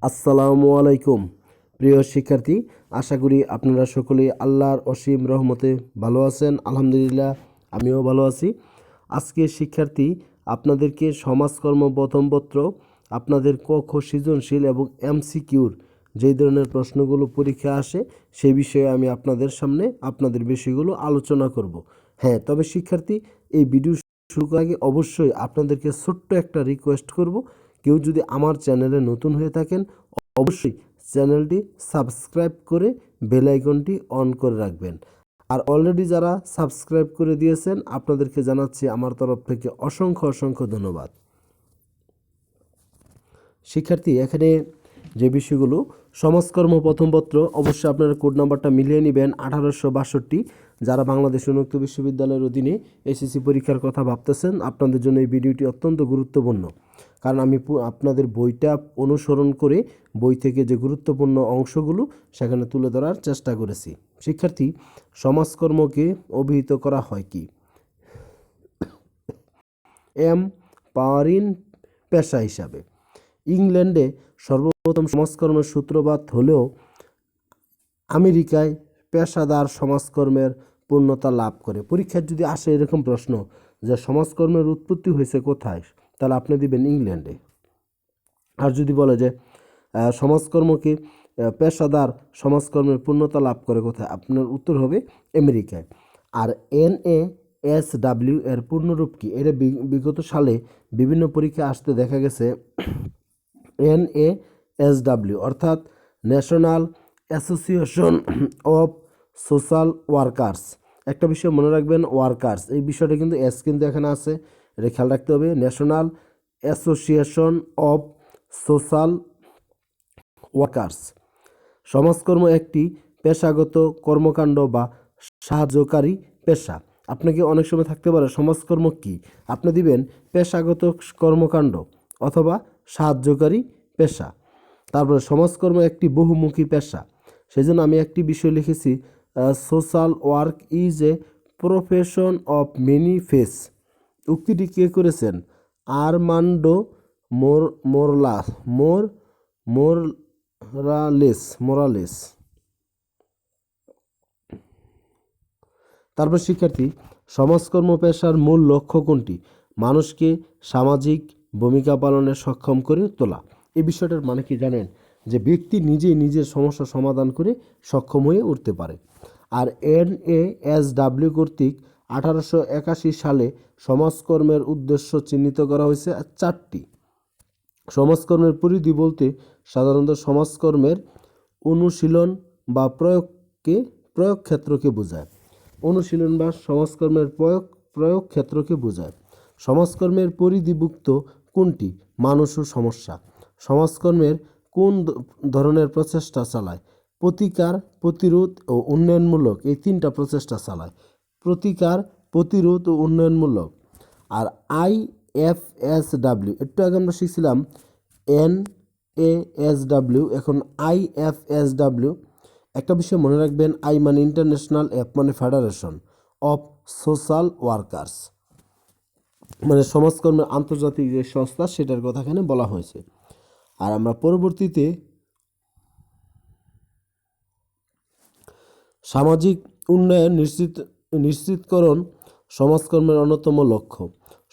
আসসালামু আলাইকুম প্রিয় শিক্ষার্থী, আশা করি আপনারা সকলেই আল্লাহর অসীম রহমতে ভালো আছেন। আলহামদুলিল্লাহ, আমিও ভালো আছি। আজকে শিক্ষার্থী আপনাদেরকে সমাজকর্ম প্রথমপত্র, আপনাদের ক খ সৃজনশীল এবং এমসিকিউর যেই ধরনের প্রশ্নগুলো পরীক্ষা আসে সেই বিষয়ে আমি আপনাদের সামনে আপনাদের বিষয়গুলো আলোচনা করব। হ্যাঁ, তবে শিক্ষার্থী, এই ভিডিও শুরু করার আগে অবশ্যই আপনাদেরকে ছোট্ট একটা রিকোয়েস্ট করব। কেউ যদি আমার চ্যানেলে নতুন হয়ে থাকেন, অবশ্যই চ্যানেলটি সাবস্ক্রাইব করে বেল আইকনটি অন করে রাখবেন। আর অলরেডি যারা সাবস্ক্রাইব করে দিয়েছেন, আপনাদেরকে জানাচ্ছি আমার তরফ থেকে অসংখ্য অসংখ্য ধন্যবাদ। শিক্ষার্থী, এখানে যে বিষয়গুলো, সমাজকর্ম প্রথমপত্র, অবশ্যই আপনারা কোড নাম্বারটা মিলিয়ে নেবেন 1862। যারা বাংলাদেশ উন্মুক্ত বিশ্ববিদ্যালয়ের অধীনে এসএসসি পরীক্ষার কথা ভাবতেছেন, আপনাদের জন্য এই ভিডিওটি অত্যন্ত গুরুত্বপূর্ণ। কারণ আমি আপনাদের বইটা অনুসরণ করে বই থেকে যে গুরুত্বপূর্ণ অংশগুলো সেখানে তুলে ধরার চেষ্টা করেছি। শিক্ষার্থী, সমাজকর্মকে অভিহিত করা হয় কি? পাওয়ারিন পেশা হিসাবে। ইংল্যান্ডে সর্বপ্রথম সমাজকর্মের সূত্রপাত হলেও আমেরিকায় পেশাদার সমাজকর্মের পূর্ণতা লাভ করে। পরীক্ষায় যদি আসে এরকম প্রশ্ন যে সমাজকর্মের উৎপত্তি হয়েছে কোথায়, তাহলে আপনি দিবেন ইংল্যান্ডে। আর যদি বলে যে সমাজকর্মকে পেশাদার সমাজকর্মের পূর্ণতা লাভ করে কোথায়, আপনার উত্তর হবে আমেরিকায়। আর NASW এর পূর্ণরূপ কি? এটা বিগত সালে বিভিন্ন পরীক্ষা আসতে দেখা গেছে। NASW অর্থাৎ national association of social workers. একটা বিষয় মনে রাখবেন, ওয়ার্কার্স, এই বিষয়টা কিন্তু এস কিন্তু এখানে আছে, এটা খেয়াল রাখতে হবে। National association of social workers. সমাজকর্ম একটি পেশাগত কর্মকাণ্ড বা সাহায্যকারী পেশা। আপনাকে অনেক সময় থাকতে পারে সমাজকর্ম কি, আপনি দিবেন পেশাগত কর্মকাণ্ড অথবা সাহায্যকারী পেশা। তারপরে সমাজকর্ম একটি বহুমুখী পেশা, সেই জন্য আমি একটি বিষয় লিখেছি, social work is a profession of many face. উক্তিটি কে করেছেন? Armando Morales. তারপর শিক্ষার্থী, সমাজকর্ম পেশার মূল লক্ষ্য কোনটি? মানুষকে সামাজিক ভূমিকা পালনে সক্ষম করে তোলা। এই বিষয়টার মানে কি জানেন? যে ব্যক্তি নিজেই নিজের সমস্যা সমাধান করে সক্ষম হয়ে উঠতে পারে। আর NASW কর্তৃক 1881 সালে সমাজকর্মের উদ্দেশ্য চিহ্নিত করা হয়েছে 4টি। সমাজকর্মের পরিধি বলতে সাধারণত সমাজকর্মের অনুশীলন বা প্রয়োগ ক্ষেত্রকে বোঝায়। অনুশীলন বা সমাজকর্মের প্রয়োগ ক্ষেত্রকে বোঝায়। সমাজকর্মের পরিধিভুক্ত কোনটি? মানুষ ও সমস্যা। সমাজকর্মের কোন ধরনের প্রচেষ্টা চালায়? প্রতিকার, প্রতিরোধ ও উন্নয়নমূলক, এই 3টা প্রচেষ্টা চালায়। প্রতিকার, প্রতিরোধ ও উন্নয়নমূলক। আর IFSW, একটু আগে আমরা শিখছিলাম NASW, এখন IFSW। একটা বিষয় মনে রাখবেন, আই মানে ইন্টারন্যাশনাল, এফ মানে ফেডারেশন অফ সোশ্যাল ওয়ার্কার্স, মানে সমাজকর্মের আন্তর্জাতিক যে সংস্থা সেটার কথা এখানে বলা হয়েছে। আর আমরা পরবর্তীতে সামাজিক উন্নয়ন নিশ্চিতকরণ সমাজকর্মের অন্যতম লক্ষ্য।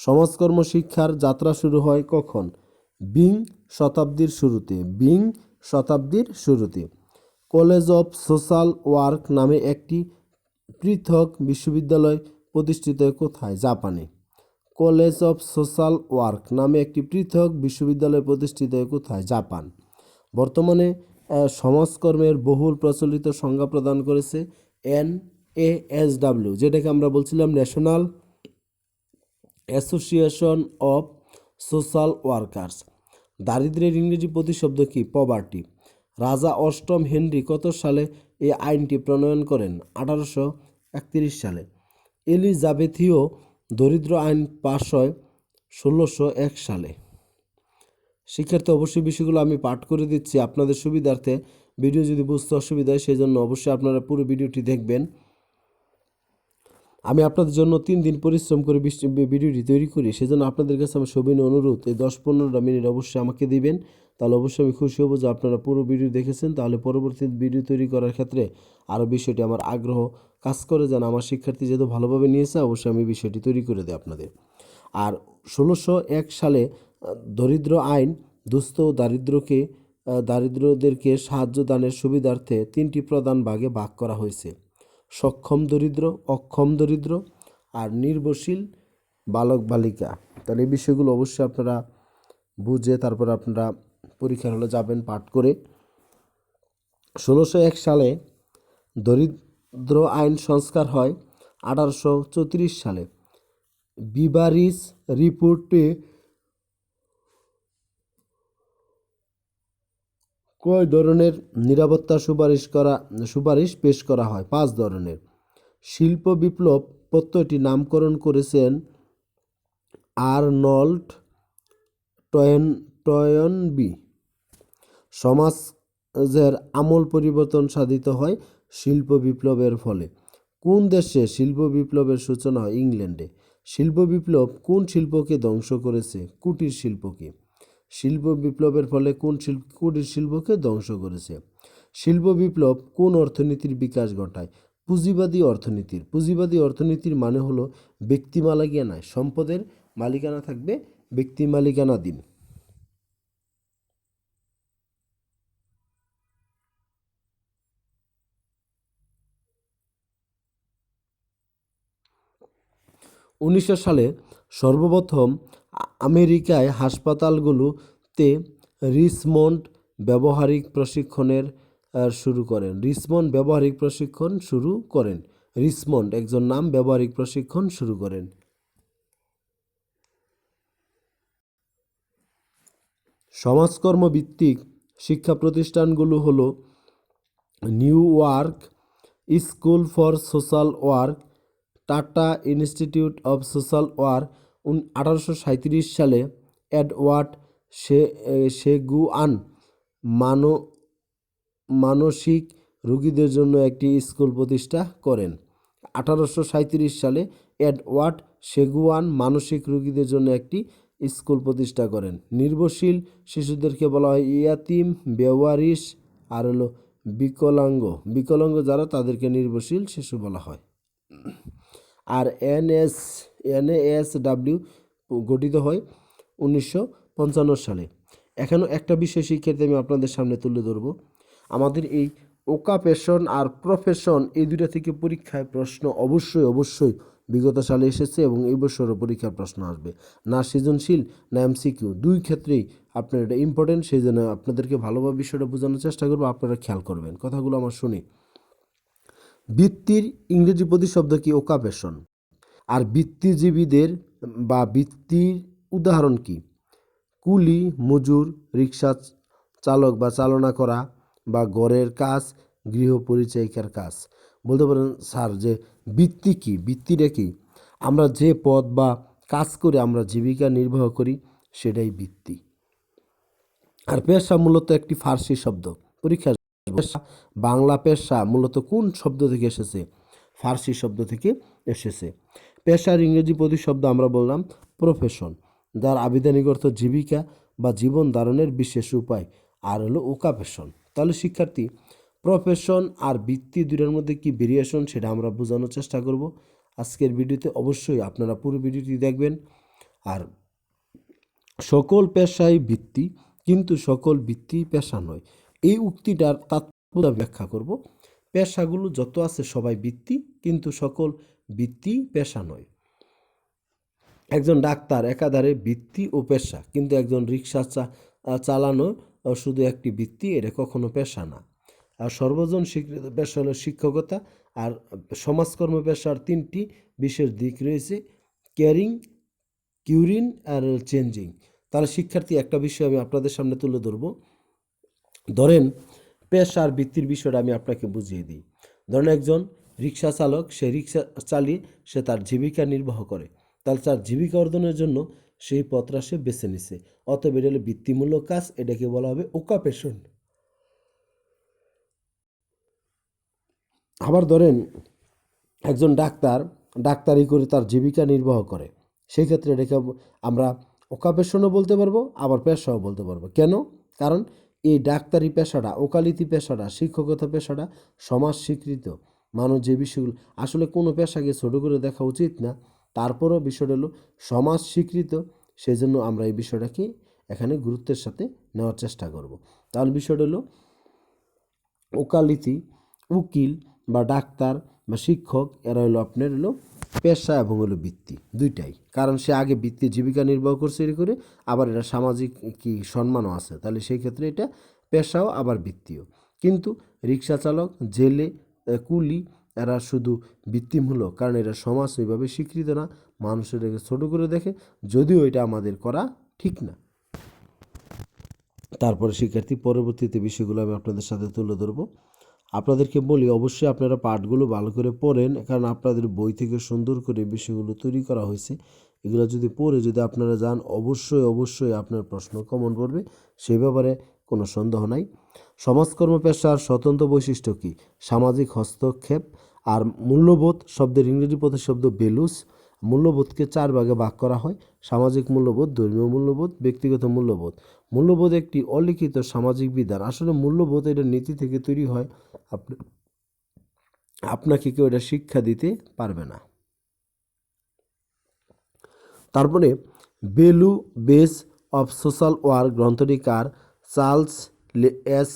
সমাজকর্ম শিক্ষার যাত্রা শুরু হয় কখন? শতাব্দীর শুরুতে। কলেজ অফ সোশ্যাল ওয়ার্ক নামে একটি পৃথক বিশ্ববিদ্যালয় প্রতিষ্ঠিত হয় কোথায়? জাপানে। কলেজ অফ সোশ্যাল ওয়ার্ক নামে একটি পৃথক বিশ্ববিদ্যালয় প্রতিষ্ঠিত হয় কোথায়? জাপান। বর্তমানে সমাজকর্মের বহুল প্রচলিত সংজ্ঞা প্রদান করেছে NASW, যেটাকে আমরা বলছিলাম national association of social workers. দারিদ্র্যের ইংরেজি প্রতিশব্দ কি? পভার্টি। রাজা অষ্টম হেনরি কত সালে এই আইনটি প্রণয়ন করেন? 1831 সালে। এলিজাবেথীয় দরিদ্র আইন পাশ হয় 1601 সালে। শিক্ষার্থী, অবশ্যই বিষয়গুলো আমি পাঠ করে দিচ্ছি আপনাদের সুবিধার্থে। ভিডিও যদি বুঝতে অসুবিধা হয় সেই জন্য অবশ্যই আপনারা পুরো ভিডিওটি দেখবেন। আমি আপনাদের জন্য 3 দিন পরিশ্রম করে ভিডিওটি তৈরি করি, সেজন্য আপনাদের কাছে আমার সবিনয় অনুরোধ, এই 10-15টা মিনিট অবশ্যই আমাকে দিবেন। তাহলে অবশ্যই আমি খুশি হব যে আপনারা পুরো ভিডিও দেখেছেন। তাহলে পরবর্তী ভিডিও তৈরি করার ক্ষেত্রে আরও বিষয়টি আমার আগ্রহ কাজ করে, যেন আমার শিক্ষার্থী যেহেতু ভালোভাবে নিয়েছে, অবশ্যই আমি বিষয়টি তৈরি করে দিই আপনাদের। আর 1601 সালে দরিদ্র আইন দুস্থ ও দারিদ্রদেরকে সাহায্য দানের সুবিধার্থে 3টি প্রধান ভাগে ভাগ করা হয়েছে: সক্ষম দরিদ্র, অক্ষম দরিদ্র আর নির্ভরশীল বালক বালিকা। তাহলে এই বিষয়গুলো অবশ্যই আপনারা বুঝে তারপর আপনারা পরীক্ষার হলে যাবেন পাঠ করে। 1601 সালে দরিদ্র আইন সংস্কার হয়। 1834 সালে বিবারিস রিপোর্টে কয় ধরনের নিরাপত্তা সুপারিশ পেশ করা হয়? 5 ধরনের। শিল্প বিপ্লব প্রত্যয়টি নামকরণ করেছেন আর্নল্ড টয়েনবি। সমাজের আমূল পরিবর্তন সাধিত হয় শিল্প বিপ্লবের ফলে। কোন দেশে শিল্প বিপ্লবের সূচনা হয়? ইংল্যান্ডে। শিল্প বিপ্লব কোন শিল্পকে ধ্বংস করেছে? কুটির শিল্পকে। শিল্প বিপ্লবের ফলে কুটির শিল্পকে ধ্বংস করেছে। শিল্প বিপ্লব কোন অর্থনীতির বিকাশ ঘটায়? পুঁজিবাদী অর্থনীতির। পুঁজিবাদী অর্থনীতির মানে হলো ব্যক্তি মালিকানায় সম্পদের মালিকানা থাকবে ব্যক্তি মালিকানাধীন। উনিশশো সালে সর্বপ্রথম আমেরিকায় হাসপাতালগুলোতে রিচমন্ড ব্যবহারিক প্রশিক্ষণের শুরু করেন। রিচমন্ড ব্যবহারিক প্রশিক্ষণ শুরু করেন। রিচমন্ড একজন নাম, ব্যবহারিক প্রশিক্ষণ শুরু করেন। সমাজকর্ম ভিত্তিক শিক্ষা প্রতিষ্ঠানগুলো হলো new work school for social work, tata institute of social work. 1837 সালে এডওয়ার্ড সেগুয়ান মানসিক রোগীদের জন্য একটি স্কুল প্রতিষ্ঠা করেন। 1837 সালে এডওয়ার্ড সেগুয়ান মানসিক রোগীদের জন্য একটি স্কুল প্রতিষ্ঠা করেন। নির্ভরশীল শিশুদেরকে বলা হয় ইয়াতিম, বেওয়ারিশ আর হলো বিকলাঙ্গ। বিকলাঙ্গ যারা, তাদেরকে নির্ভরশীল শিশু বলা হয়। আর এনএএসডব্লিউ গঠিত হয় 1955 সালে। এখানেও একটা বিষয় শিক্ষার্থী আমি আপনাদের সামনে তুলে ধরব। আমাদের এই ওকাপেশন আর প্রফেশন, এই দুইটা থেকে পরীক্ষায় প্রশ্ন অবশ্যই বিগত সালে এসেছে এবং এই বছরও পরীক্ষার প্রশ্ন আসবে। না সৃজনশীল না এমসিকিউ, দুই ক্ষেত্রেই আপনার এটা ইম্পর্টেন্ট। সেই জন্য আপনাদেরকে ভালোভাবে বিষয়টা বোঝানোর চেষ্টা করবো, আপনারা খেয়াল করবেন কথাগুলো আমার শুনে। বৃত্তির ইংরেজি প্রতিশব্দ কি? ওকাপেশন। আর বৃত্তিজীবীদের বা বৃত্তির উদাহরণ কি? কুলি, মজুর, রিক্সা চালক বা চালনা করা, বা ঘরের কাজ, গৃহ পরিচারিকার কাজ। বলতে পারেন স্যার যে বৃত্তি কি? বৃত্তিটা কি? আমরা যে পদ বা কাজ করে আমরা জীবিকা নির্বাহ করি, সেটাই বৃত্তি। আর পেশা মূলত একটি ফার্সি শব্দ। পরীক্ষা পেশা, বাংলা পেশা মূলত কোন শব্দ থেকে এসেছে? ফার্সি শব্দ থেকে এসেছে। পেশার ইংরেজি প্রতিশব্দ আমরা বললাম প্রফেশন, যার আবিধানিক অর্থ জীবিকা বা জীবন ধারণের বিশেষ উপায়, আর হলো ওকাপেশন। তাহলে শিক্ষার্থী, প্রফেশন আর বৃত্তি দুটার মধ্যে কি ভেরিয়েশন, সেটা আমরা বোঝানোর চেষ্টা করব আজকের ভিডিওতে। অবশ্যই আপনারা পুরো ভিডিওটি দেখবেন। আর সকল পেশাই বৃত্তি, কিন্তু সকল বৃত্তি পেশা নয়। এই উক্তিটার তাৎপর্য ব্যাখ্যা করব। পেশাগুলো যত আছে সবাই বৃত্তি, কিন্তু সকল বৃত্তি পেশা নয়। একজন ডাক্তার একাধারে বৃত্তি ও পেশা, কিন্তু একজন রিক্সা চালানো শুধু একটি বৃত্তি, এটা কখনো পেশা না। আর সর্বজন স্বীকৃত পেশা হলো শিক্ষকতা। আর সমাজকর্ম পেশার 3টি বিশেষ দিক রয়েছে: কেয়ারিং, কিউরিং আর চেঞ্জিং। তাহলে শিক্ষার্থী, একটা বিষয় আমি আপনাদের সামনে তুলে ধরবো। ধরেন পেশা আর বৃত্তির বিষয়টা আমি আপনাকে বুঝিয়ে দিই। ধরেন একজন রিক্সা চালক, সে রিক্সা চালিয়ে সে তার জীবিকা নির্বাহ করে। তাহলে তার জীবিকা অর্জনের জন্য সেই পথটা সে বেছে নিছে, অতএব এটা হলো বৃত্তিমূলক কাজ, এটাকে বলা হবে ওকাপেশন। আবার ধরেন একজন ডাক্তার, ডাক্তারি করে তার জীবিকা নির্বাহ করে, সেই ক্ষেত্রে এটাকে আমরা অকাপেশনও বলতে পারবো, আবার পেশাও বলতে পারবো। কেন? কারণ এই ডাক্তারি পেশাটা, ওকালতি পেশাটা, শিক্ষকতা পেশাটা সমাজ স্বীকৃত। মানুষ যে বিষয়গুলো, আসলে কোনো পেশাকে ছোটো করে দেখা উচিত না, তারপরও বিষয়টা হলো সমাজ স্বীকৃত, সেই জন্য আমরা এই বিষয়টাকে এখানে গুরুত্বের সাথে নেওয়ার চেষ্টা করব। তাহলে বিষয়টা হলো ওকালতি, উকিল বা ডাক্তার বা শিক্ষক, এরা হলো আপনার হলো পেশা এবং হলো বৃত্তি দুইটাই। কারণ সে আগে বৃত্তি জীবিকা নির্বাহ করছে এর করে, আবার এটা সামাজিক কি সম্মানও আছে, তাহলে সেই ক্ষেত্রে এটা পেশাও আবার বৃত্তিও। কিন্তু রিক্সা চালক, জেলে, কুলি, এরা শুধু বৃত্তিমূলক, কারণ এরা সমাজ ওইভাবে স্বীকৃত না, মানুষের এটাকে ছোটো করে দেখে, যদিও এটা আমাদের করা ঠিক না। তারপরে শিক্ষার্থী, পরবর্তীতে বিষয়গুলো আমি আপনাদের সাথে তুলে ধরবো। আপনাদেরকে বলি অবশ্যই আপনারা পাঠগুলো ভালো করে পড়েন, কারণ আপনাদের বই থেকে সুন্দর করে বিষয়গুলো তৈরি করা হয়েছে। এগুলো যদি পড়ে যদি আপনারা যান, অবশ্যই অবশ্যই আপনার প্রশ্ন কমন পড়বে, সেই ব্যাপারে কোনো সন্দেহ নাই। সমাজকর্ম পেশার স্বতন্ত্র বৈশিষ্ট্য কী? সামাজিক হস্তক্ষেপ আর মূল্যবোধ শব্দের ইংরেজি প্রতিশব্দ ভ্যালুস। মূল্যবোধকে 4 ভাগে ভাগ করা হয়: সামাজিক মূল্যবোধ, ধর্মীয় মূল্যবোধ, ব্যক্তিগত মূল্যবোধ। মূল্যবোধ একটি অলিখিত সামাজিক বিধান। আসলে মূল্যবোধ এটা নীতি থেকে তৈরি হয়, আপনাকে কেউ এটা শিক্ষা দিতে পারবে না। তারপরে value base of social work গ্রন্থটি কার? Charles S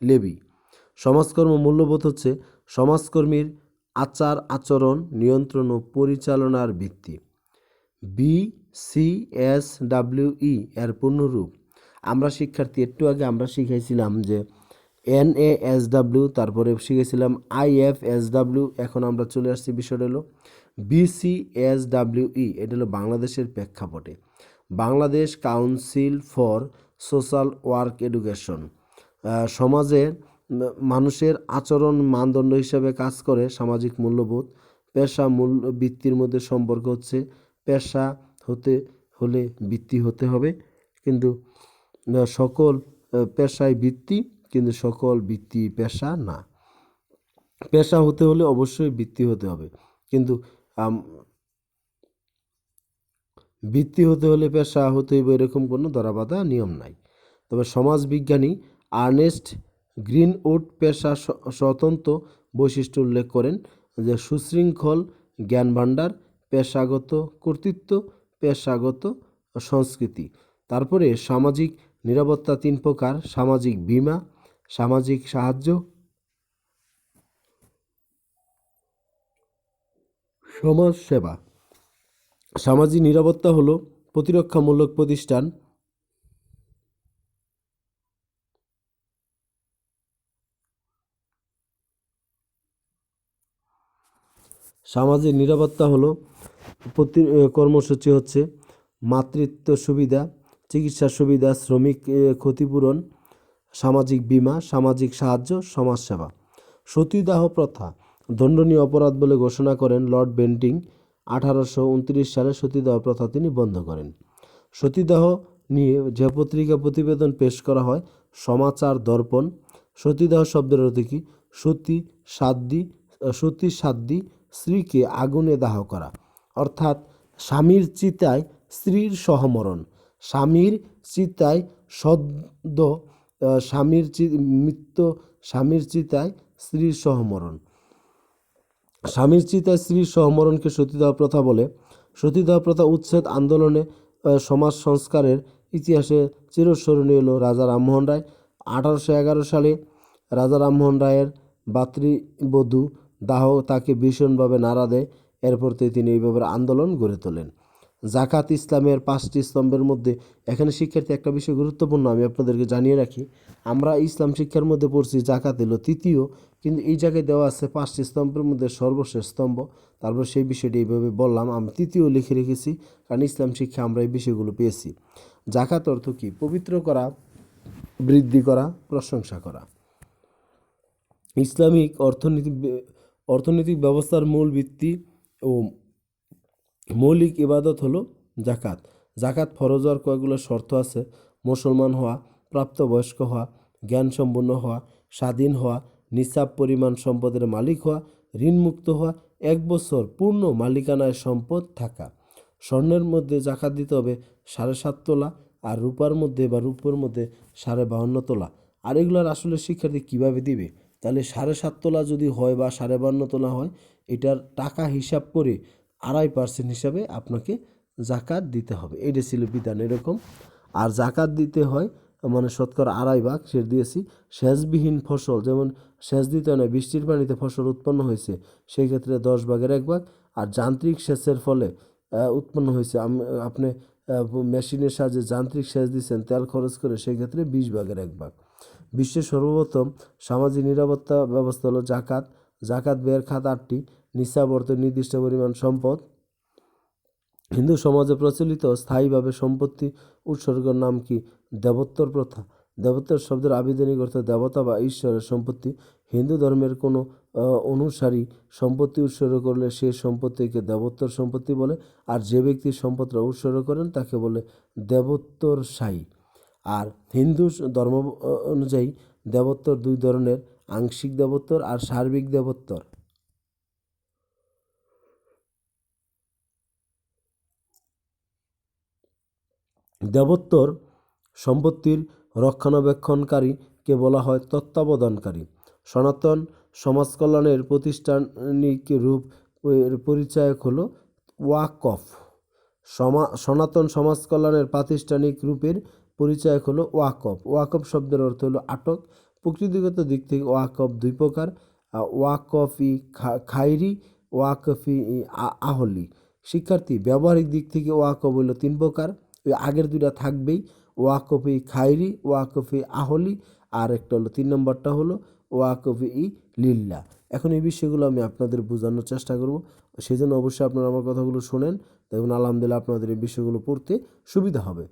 Levy. সমাজকর্ম মূল্যবোধ হচ্ছে সমাজকর্মীর আচার আচরণ নিয়ন্ত্রণ ও পরিচালনার ভিত্তি। BCSWE এর পূর্ণরূপ। আমরা শিক্ষার্থী একটু আগে আমরা শিখাইছিলাম যে NASW, তারপরে শিখেছিলাম IFSW, এখন আমরা চলে আসছি বিষয়টা হলো BCSWE। এটা হলো বাংলাদেশের প্রেক্ষাপটে Bangladesh council for social work education. সমাজের মানুষের আচরণ মানদণ্ড হিসাবে কাজ করে সামাজিক মূল্যবোধ। পেশা মূল্য বৃত্তির মধ্যে সম্পর্ক হচ্ছে পেশা হতে হলে বৃত্তি হতে হবে, কিন্তু সকল পেশায় বৃত্তি, কিন্তু সকল বৃত্তি পেশা না। পেশা হতে হলে অবশ্যই বৃত্তি হতে হবে, কিন্তু বৃত্তি হতে হলে পেশা হতে হবে এরকম কোনো ধরাবাঁধা নিয়ম নাই। তবে সমাজবিজ্ঞানী আর্নেস্ট গ্রিনউড পেশা স্বতন্ত্র বৈশিষ্ট্য উল্লেখ করেন, যে সুশৃঙ্খল জ্ঞানভাণ্ডার, পেশাগত কর্তৃত্ব, পেশাগত সংস্কৃতি। তারপরে সামাজিক নিরাপত্তা 3 প্রকার: সামাজিক বীমা, সামাজিক সাহায্য, সমাজ সেবা। সামাজিক নিরাপত্তা হলো প্রতিরক্ষামূলক প্রতিষ্ঠান, সামাজিক নিরাপত্তা হলো কর্মসূচি হচ্ছে মাতৃত্ব সুবিধা, চিকিৎসা সুবিধা, শ্রমিক ক্ষতিপূরণ, সামাজিক বীমা, সামাজিক সাহায্য, সমাজসেবা। সতীদাহ প্রথা দণ্ডনীয় অপরাধ বলে ঘোষণা করেন লর্ড বেন্টিং। 1829 সালে সতীদাহ প্রথা তিনি বন্ধ করেন। সতীদাহ নিয়ে যে পত্রিকা প্রতিবেদন পেশ করা হয়, সমাচার দর্পণ। সতীদাহ শব্দের অর্থ কী? সতী সাধ্বী স্ত্রীকে আগুনে দাহ করা, অর্থাৎ স্বামীর চিতায় স্ত্রীর সহমরণ। স্বামীর চিতায় সদ্য স্বামীর চিতায় স্ত্রীর সহমরণ। স্বামীর চিতায় স্ত্রীর সহমরণকে সতীদাহ প্রথা বলে। সতীদাহ প্রথা উচ্ছেদ আন্দোলনে সমাজ সংস্কারের ইতিহাসে চিরস্মরণীয় হল রাজা রামমোহন রায়। 1811 সালে রাজা রামমোহন রায়ের ভাতৃবধূ দাহ তাকে ভীষণভাবে নাড়া দেয়। এরপর থেকে তিনি এই ব্যাপারে আন্দোলন গড়ে তোলেন। জাকাত ইসলামের 5টি স্তম্ভের মধ্যে, এখানে শিক্ষার্থী একটা বিষয় গুরুত্বপূর্ণ আমি আপনাদেরকে জানিয়ে রাখি, আমরা ইসলাম শিক্ষার মধ্যে পড়ছি জাকাত এলো তৃতীয়, কিন্তু এই জায়গায় দেওয়া আছে 5টি স্তম্ভের মধ্যে সর্বশেষ স্তম্ভ। তারপর সেই বিষয়টি এইভাবে বললাম, আমি তৃতীয় লিখে রেখেছি, কারণ ইসলাম শিক্ষা আমরা এই বিষয়গুলো পেয়েছি। জাকাত অর্থ কী? পবিত্র করা, বৃদ্ধি করা, প্রশংসা করা। ইসলামিক অর্থনৈতিক ব্যবস্থার মূল ভিত্তি ও মৌলিক ইবাদত হলো জাকাত। জাকাত ফরজ হওয়ার কয়েকগুলো শর্ত আছে: মুসলমান হওয়া, প্রাপ্তবয়স্ক হওয়া, জ্ঞানসম্পন্ন হওয়া, স্বাধীন হওয়া, নিসাব পরিমাণ সম্পদের মালিক হওয়া, ঋণমুক্ত হওয়া, 1 বছর পূর্ণ মালিকানায় সম্পদ থাকা। স্বর্ণের মধ্যে জাকাত দিতে হবে 7.5 তোলা, আর রূপার মধ্যে বা রূপোর মধ্যে 52.5 তোলা। আর এগুলোর আসলে শিক্ষার্থী কীভাবে দিবে? তাহলে 7.5 তোলা যদি হয় বা 52.5 তোলা হয়, এটার টাকা হিসাব করে 2.5% হিসাবে আপনাকে জাকাত দিতে হবে। এটা ছিল বিধান এরকম। আর জাকাত দিতে হয় মানে শতকরা 2.5 ভাগ, সে দিয়েছি। সেচবিহীন ফসল, যেমন সেচ দিতে হয় না, বৃষ্টির পানিতে ফসল উৎপন্ন হয়েছে, সেই ক্ষেত্রে 10 ভাগের 1 ভাগ। আর যান্ত্রিক সেচের ফলে উৎপন্ন হয়েছে, আপনি মেশিনের সাহায্যে যান্ত্রিক সেচ দিচ্ছেন তেল খরচ করে, সেই ক্ষেত্রে 20 ভাগের 1 ভাগ। বিশ্বের সর্বপ্রথম সামাজিক নিরাপত্তা ব্যবস্থা হলো জাকাত। জাকাত ব্যয়ের খাত 8টি। নিসাব অর্থ নির্দিষ্ট পরিমাণ সম্পদ। হিন্দু সমাজে প্রচলিত স্থায়ীভাবে সম্পত্তি উৎসর্গের নাম কি? দেবোত্তর প্রথা। দেবোত্তর শব্দের আবিধানিক অর্থ দেবতা বা ঈশ্বরের সম্পত্তি। হিন্দু ধর্মের কোনো অনুসারী সম্পত্তি উৎসর্গ করলে সে সম্পত্তিকে দেবোত্তর সম্পত্তি বলে। আর যে ব্যক্তি সম্পদটা উৎসর্গ করেন তাকে বলে দেবোত্তরশায়ী। আর হিন্দু ধর্ম অনুযায়ী দেবোত্তর 2 ধরনের: আংশিক দেবোত্তর আর সার্বিক দেবোত্তর। দেবোত্তর সম্পত্তির রক্ষণাবেক্ষণকারীকে বলা হয় তত্ত্বাবধানকারী। সনাতন সমাজকল্যাণের প্রাতিষ্ঠানিক রূপ পরিচায়ক হলো ওয়াকফ। সনাতন সমাজ কল্যাণের প্রাতিষ্ঠানিক রূপের পরিচায়ক হলো ওয়াকফ। ওয়াকফ শব্দের অর্থ হলো আটক। প্রকৃতিগত দিক থেকে ওয়াকফ 2 প্রকার: ওয়াকফ-ই খায়রি, ওয়াকফ-ই আহলি। শিক্ষার্থী, ব্যবহারিক দিক থেকে ওয়াকফ হলো 3 প্রকার, ওই আগের 2টা থাকবেই, ওয়াকফ-ই খায়রি, ওয়াকফ-ই আহলি, আর একটা হলো 3 নম্বরটা হলো ওয়াকফ-ই লিল্লাহ। এখন এই বিষয়গুলো আমি আপনাদের বোঝানোর চেষ্টা করব, সেই জন্য অবশ্যই আপনারা আমার কথাগুলো শোনেন, দেখুন আলহামদুলিল্লাহ আপনাদের এই বিষয়গুলো পড়তে সুবিধা হবে।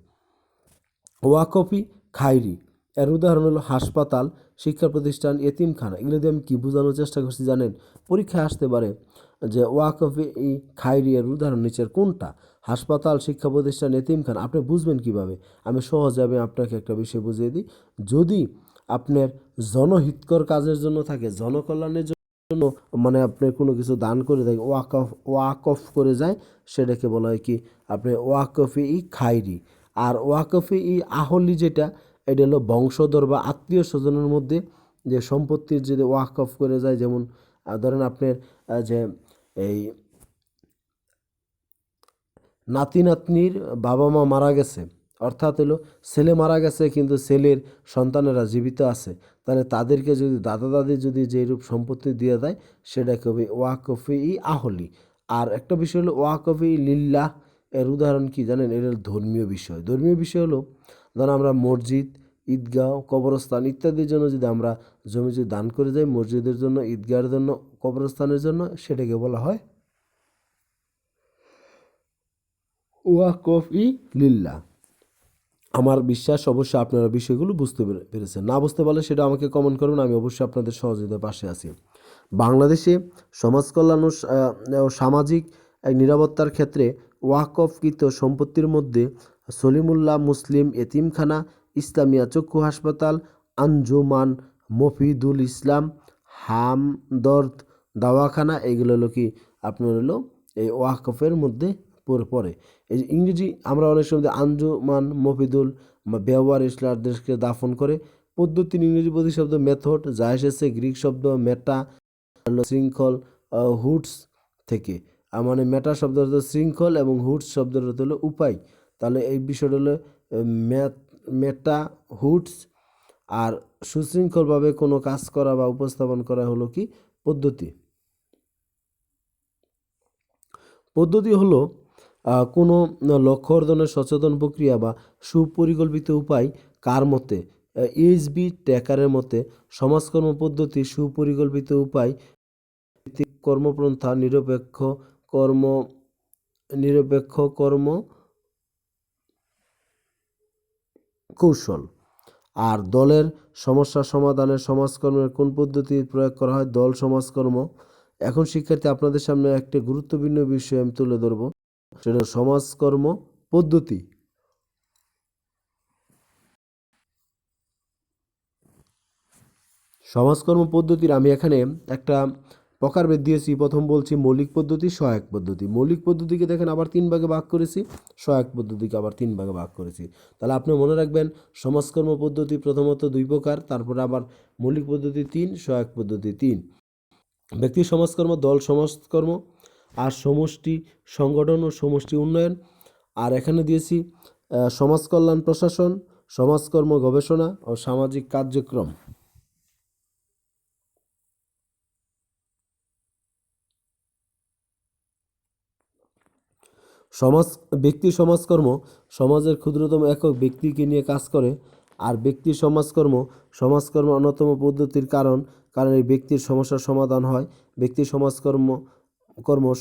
ওয়াকফ-ই খায়রি এর উদাহরণ হলো হাসপাতাল, শিক্ষা প্রতিষ্ঠান, এতিমখানা। এগুলো দিয়ে আমি কী বোঝানোর চেষ্টা করছি জানেন? পরীক্ষায় আসতে পারে যে ওয়াকফ-ই খায়রি এর উদাহরণ নিচের কোনটা? হাসপাতাল, শিক্ষা প্রতিষ্ঠান, এতিমখানা। আপনি বুঝবেন কিভাবে? আমি সহজে আপনাকে একটা বিষয় বুঝিয়ে দিই। যদি আপনার জনহিতকর কাজের জন্য থাকে, জনকল্যাণের জন্য মানে আপনি কোনো কিছু দান করে দেয়, ওয়াকফ করে যায়, সেটাকে বলা হয় কি? আপনি ওয়াকফ-ই খায়রি। আর ওয়াকফ-ই আহলি যেটা, এটা হলো বংশধর বা আত্মীয় স্বজনের মধ্যে যে সম্পত্তির যদি ওয়াকফ করে যায়, যেমন ধরেন আপনার যে এই নাতি নাতনির বাবা মা মারা গেছে, অর্থাৎ হলো ছেলে মারা গেছে কিন্তু ছেলের সন্তানেরা জীবিত আছে, তাহলে তাদেরকে যদি দাদা দাদি যদি যেরূপ সম্পত্তি দিয়ে দেয়, সেটাকে হবে ওয়াকফ-ই আহলি। আর একটা বিষয় হলো ওয়াকফ-ই লিল্লাহ। এর উদাহরণ কি জানেন? এটা হলো ধর্মীয় বিষয়। ধর্মীয় বিষয় হলো, ধরুন আমরা মসজিদ, ঈদগাহ, কবরস্থান ইত্যাদির জন্য যদি আমরা জমি যদি দান করে যাই, মসজিদের জন্য, ঈদগাহের জন্য, কবরস্থানের জন্য, সেটাকে বলা হয় ওয়াকফ-ই লিল্লাহ। আমার বিশ্বাস অবশ্যই আপনারা বিষয়গুলো বুঝতে পেরেছেন। না বুঝতে পারলে সেটা আমাকে কমেন্ট করবেন, আমি অবশ্যই আপনাদের সহযোগিতার পাশে আছি। বাংলাদেশে সমাজ কল্যাণ ও সামাজিক নিরাপত্তার ক্ষেত্রে ওয়াকফকৃত সম্পত্তির মধ্যে সলিমুল্লাহ মুসলিম এতিমখানা, ইসলামিয়া চক্ষু হাসপাতাল, আঞ্জুমান মফিদুল ইসলাম, হামদর্দ দাওয়াখানা, এগুলো হলো কি আপনার হলো এই ওয়াকফের মধ্যে পড়ে। এই যে ইংরেজি আমরা অনেক সময় আঞ্জুমান মফিদুল ব্যবহার ইসলামদেরকে দাফন করে। পদ্ধতির ইংরেজি প্রতিশব্দ মেথড, যা এসেছে গ্রিক শব্দ মেটা, শৃঙ্খল, হুডস থেকে। মানে মেটা শব্দ হলো শৃঙ্খল এবং হুডস শব্দের অর্থ হলো উপায়। তাহলে এই বিষয়টা হলো মেটা হুডস। আর সুশৃঙ্খলভাবে কোনো কাজ করা বা উপস্থাপন করা হলো কি পদ্ধতি। পদ্ধতি হলো কোনো লক্ষ্য অর্জনের সচেতন প্রক্রিয়া বা সুপরিকল্পিত উপায়। কার মতে? এইচবি ট্যাকারের মতে সমাজকর্ম পদ্ধতি সুপরিকল্পিত উপায়, কর্মপন্থা, নিরপেক্ষ কর্ম কৌশল। আর দলের সমস্যা সমাধানে সমাজকর্মের কোন পদ্ধতি প্রয়োগ করা হয়? দল সমাজকর্ম। এখন শিক্ষার্থী, আপনাদের সামনে একটা গুরুত্বপূর্ণ বিষয় আমি তুলে ধরবো, সেটা সমাজকর্ম পদ্ধতি। সমাজকর্ম পদ্ধতির আমি এখানে একটা প্রকারভেদ দিয়েছি। প্রথম বলছি মৌলিক পদ্ধতি, সহায়ক পদ্ধতি। মৌলিক পদ্ধতিকে দেখেন আবার 3 ভাগে ভাগ করেছি, সহায়ক পদ্ধতিকে আবার 3 ভাগে ভাগ করেছি। তাহলে আপনি মনে রাখবেন সমাজকর্ম পদ্ধতি প্রথমত 2 প্রকার, তারপরে আবার মৌলিক পদ্ধতি 3, সহায়ক পদ্ধতি 3। ব্যক্তি সমাজকর্ম, দল সমাজকর্ম, আর সমষ্টি সংগঠন ও সমষ্টি উন্নয়ন। আর এখানে দিয়েছি সমাজ কল্যাণ প্রশাসন, সমাজকর্ম গবেষণা ও সামাজিক কার্যক্রম। ব্যক্তি সমাজকর্ম সমাজের ক্ষুদ্রতম একক ব্যক্তিকে নিয়ে কাজ করে। আর ব্যক্তি সমাজকর্মের অন্যতম পদ্ধতির কারণ এই ব্যক্তির সমস্যার সমাধান হয়। ব্যক্তি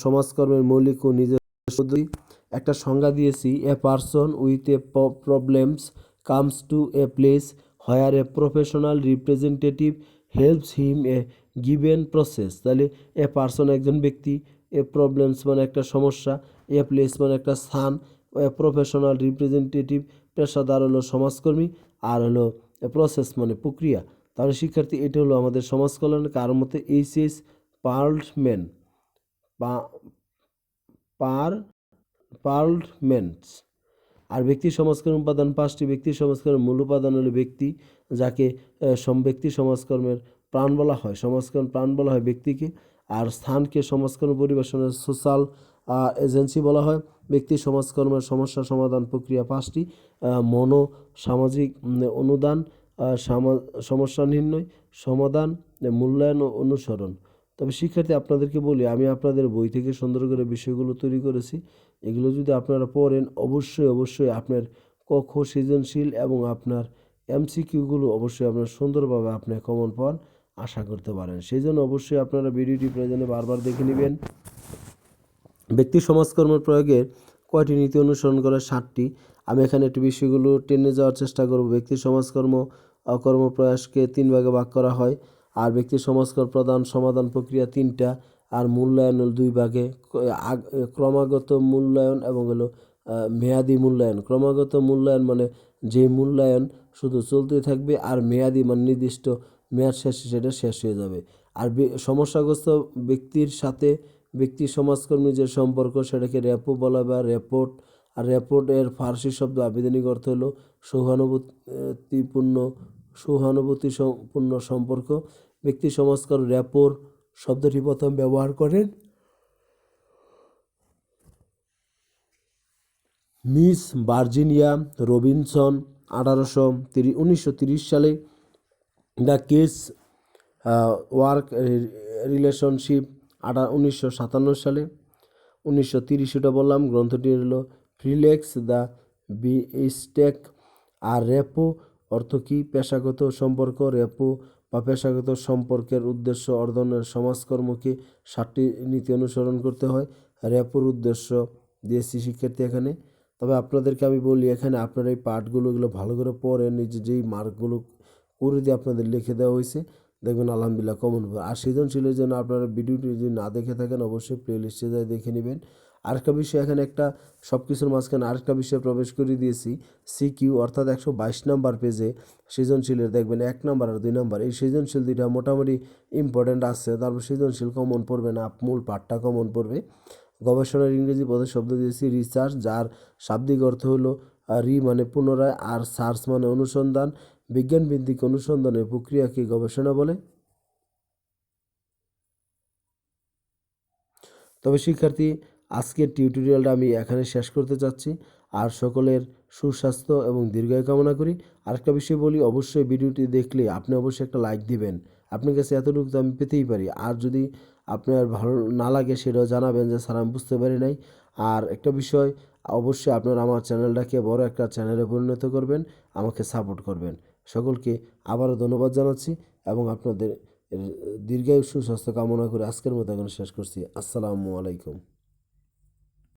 সমাজকর্মের মৌলিক ও নিজস্ব পদ্ধতি। একটা সংজ্ঞা দিয়েছি, a person with a problems comes to a place where a professional representative helps him a given process. তাহলে এ পারসন একজন ব্যক্তি, এ প্রবলেমস মানে একটা সমস্যা, এ প্লেস মানে একটা স্থান, এ প্রফেশনাল রিপ্রেজেন্টেটিভ পেশাদার হলো সমাজকর্মী, আর হলো এ প্রসেস মানে প্রক্রিয়া। তাহলে শিক্ষার্থী এটা হলো আমাদের সমাজ কল্যাণ। কারোর মতে এইচএস পার্লম্যান পার্লমেন্টস। আর ব্যক্তি সমাজকর্ম উপাদান 5টি। ব্যক্তি সমাজকর্মের মূল উপাদান হলো ব্যক্তি, যাকে ব্যক্তি সমাজকর্মের প্রাণ বলা হয়। সমাজকর্ম প্রাণ বলা হয় ব্যক্তিকে। আর স্থানকে সমাজকর্ম পরিবেশনের সোশ্যাল এজেন্সি বলা হয়। ব্যক্তি সমাজকর্মের সমস্যা সমাধান প্রক্রিয়া 5টি: মনো সামাজিক অনুদান, সমস্যা নির্ণয়, সমাধান, মূল্যায়ন ও অনুসরণ। তবে শিক্ষার্থী আপনাদেরকে বলি, আমি আপনাদের বই থেকে সুন্দর করে বিষয়গুলো তৈরি করেছি। এগুলো যদি আপনারা পড়েন অবশ্যই আপনার ক খ সৃজনশীল এবং আপনার এমসিকিউগুলো অবশ্যই আপনার সুন্দরভাবে আপনি কমন পাওয়ার আশা করতে পারেন। সেই জন্য অবশ্যই আপনারা ভিডিওটি প্রয়োজনে বারবার দেখে নেবেন। ব্যক্তি সমাজকর্মের প্রয়োগের কয়টি নীতি অনুসরণ করে? 7টি। আমি এখানে একটু বিষয়গুলো টেনে যাওয়ার চেষ্টা করব। ব্যক্তি সমাজকর্ম কর্মপ্রয়াসকে 3 ভাগে ভাগ করা হয়। আর ব্যক্তি সমাজকর্ম প্রদান সমাধান প্রক্রিয়া 3টা। আর মূল্যায়ন হল 2 ভাগে, ক্রমাগত মূল্যায়ন এবং হলো মেয়াদি মূল্যায়ন। ক্রমাগত মূল্যায়ন মানে যে মূল্যায়ন শুধু চলতে থাকবে, আর মেয়াদি মানে নির্দিষ্ট মেয়াদ শেষে সেটা শেষ হয়ে যাবে। আর সমস্যাগ্রস্ত ব্যক্তির সাথে ব্যক্তি সমাজকর্মী যে সম্পর্ক সেটাকে র্যাপো বলা বা র্যাপোর্ট। আর র্যাপোর্ট এর ফার্সি শব্দ আবেদনিক অর্থ হলো সহানুভূতিপূর্ণ সম্পর্ক। ব্যক্তি সমাজকর্ম র্যাপোর শব্দটি প্রথম ব্যবহার করেন মিস ভার্জিনিয়া রবিনসন 1930 সালে। দ্য কেস ওয়ার্ক রিলেশনশিপ 1957 সালে। 1930 বললাম। গ্রন্থটি হলো রিল্যাক্স দ্য বিস্টেক। আর র্যাপো অর্থ কী? পেশাগত সম্পর্ক। র্যাপো বা পেশাগত সম্পর্কের উদ্দেশ্য অর্জনের সমাজকর্মকে 7টি নীতি অনুসরণ করতে হয়। র্যাপোর উদ্দেশ্য দিয়েছি শিক্ষার্থী এখানে। তবে আপনাদেরকে আমি বলি, এখানে আপনারা এই পাঠগুলো এগুলো ভালো করে পড়েন, নিজে যেই মার্কগুলো করে দিয়ে আপনাদের লিখে দেওয়া হয়েছে, দেখবেন আলহামদুলিল্লাহ কমন হবে। আর সৃজনশীলের জন্য আপনারা ভিডিওটি যদি না দেখে থাকেন অবশ্যই প্লে লিস্টে যাই দেখে নেবেন। আরেকটা বিষয় এখানে একটা সব কিছুর মাঝখানে আরেকটা বিষয় প্রবেশ করে দিয়েছি, সিকিউ অর্থাৎ 122 নাম্বার পেজে সৃজনশীলের দেখবেন 1 নাম্বার আর 2 নাম্বার। এই সৃজনশীল দুইটা মোটামুটি ইম্পর্টেন্ট আছে। তারপর সৃজনশীল কমন পড়বে না, মূল পাঠটা কমন পড়বে। গবেষণার ইংরেজি পদের শব্দ দিয়েছি রিসার্চ, যার শাব্দিক অর্থ হলো মানে পুনরায়, আর সার্চ মানে অনুসন্ধান। বিজ্ঞানভিত্তিক অনুসন্ধানের প্রক্রিয়াকে গবেষণা বলে। তবে শিক্ষার্থী আজকের টিউটোরিয়ালটা আমি এখানে শেষ করতে চাচ্ছি। আর সকলের সুস্বাস্থ্য এবং দীর্ঘায়ু কামনা করি। আরেকটা বিষয় বলি, অবশ্যই ভিডিওটি দেখলে আপনি অবশ্যই একটা লাইক দিবেন। আপনার কাছে এতটুকু তো আমি পেতেই পারি। আর যদি আপনার ভালো না লাগে সেটাও জানাবেন যে স্যার আমি বুঝতে পারি নাই। আর একটা বিষয়, অবশ্যই আপনারা আমার চ্যানেলটাকে বড় একটা চ্যানেলে পরিণত করবেন, আমাকে সাপোর্ট করবেন। সকলকে আবারও ধন্যবাদ জানাচ্ছি এবং আপনাদের দীর্ঘায়ু সুস্বাস্থ্য কামনা করে আজকের মতো এখন শেষ করছি। আসসালামু আলাইকুম।